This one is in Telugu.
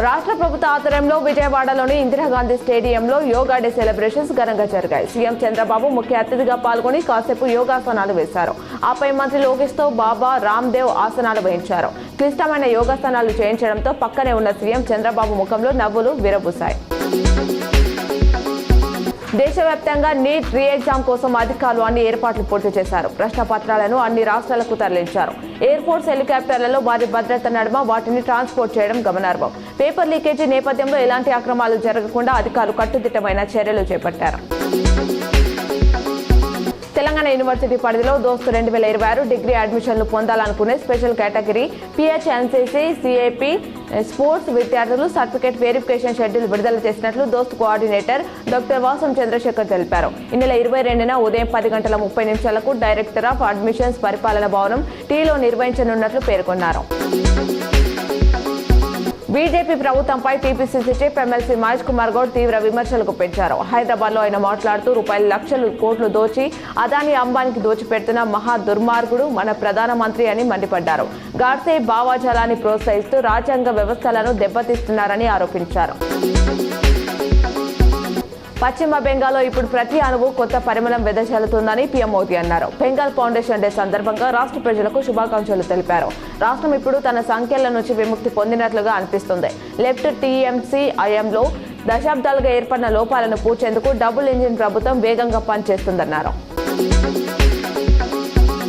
రాష్ట్ర ప్రభుత్వ ఆధ్వర్యంలో విజయవాడలోని ఇందిరాగాంధీ స్టేడియంలో యోగా డే సెలబ్రేషన్స్ ఘనంగా జరిగాయి. సీఎం చంద్రబాబు ముఖ్య అతిథిగా పాల్గొని కాసేపు యోగాసనాలు వేశారు. ఆపై మంత్రి లోకేష్ తో బాబా రామ్దేవ్ ఆసనాలు వేయించారు. క్లిష్టమైన యోగాసనాలు చేయించడంతో పక్కనే ఉన్న సీఎం చంద్రబాబు ముఖంలో నవ్వులు విరబూశాయి. దేశవ్యాప్తంగా నీట్ రీ ఎగ్జామ్ కోసం అధికారులు అన్ని ఏర్పాట్లు పూర్తి చేశారు. ప్రశ్న పత్రాలను అన్ని రాష్ట్రాలకు తరలించారు. ఎయిర్ ఫోర్స్ హెలికాప్టర్లలో భారీ భద్రత నడుమ వాటిని ట్రాన్స్పోర్ట్ చేయడం గమనార్హం. పేపర్ లీకేజీ నేపథ్యంలో ఎలాంటి అక్రమాలు జరగకుండా అధికారులు కట్టుదిట్టమైన చర్యలు చేపట్టారు. తెలంగాణ యూనివర్సిటీ పరిధిలో దోస్తు 2026 డిగ్రీ అడ్మిషన్లు పొందాలనుకునే special category PHNCC CAP sports విద్యార్థులు సర్టిఫికేట్ వెరిఫికేషన్ షెడ్యూల్ విడుదల చేసినట్లు దోస్తు కోఆర్డినేటర్ డాక్టర్ వాసం చంద్రశేఖర్ తెలిపారు. ఈ నెల 22న ఉదయం 10:30 డైరెక్టర్ ఆఫ్ అడ్మిషన్స్ పరిపాలన భవనం టీలో నిర్వహించనున్నట్లు పేర్కొన్నారు. బీజేపీ ప్రభుత్వంపై TPCC chief MLC Mahesh Kumar Goud తీవ్ర విమర్శలు గుప్పించారు. హైదరాబాద్ లో ఆయన మాట్లాడుతూ రూపాయలు లక్షలు కోట్లు దోచి అదానీ అంబానీకి దోచిపెడుతున్న మహా దుర్మార్గుడు మన ప్రధానమంత్రి అని మండిపడ్డారు. గాడ్సే భావాజాలాన్ని ప్రోత్సహిస్తూ రాజ్యాంగ వ్యవస్థలను దెబ్బతీస్తున్నారని ఆరోపించారు. పశ్చిమ బెంగాల్లో ఇప్పుడు ప్రతి అణువు కొత్త పరిమళం వెదజల్లుతుందని పీఎం మోదీ అన్నారు. బెంగాల్ ఫౌండేషన్ డే సందర్భంగా రాష్ట్ర ప్రజలకు శుభాకాంక్షలు తెలిపారు. రాష్ట్రం ఇప్పుడు తన సంఖ్యల నుంచి విముక్తి పొందినట్లుగా అనిపిస్తుంది. లెఫ్ట్ టీఎంసీ హయాంలో దశాబ్దాలుగా ఏర్పడిన లోపాలను పూడ్చేందుకు డబుల్ ఇంజిన్ ప్రభుత్వం వేగంగా పనిచేస్తుందన్నారు.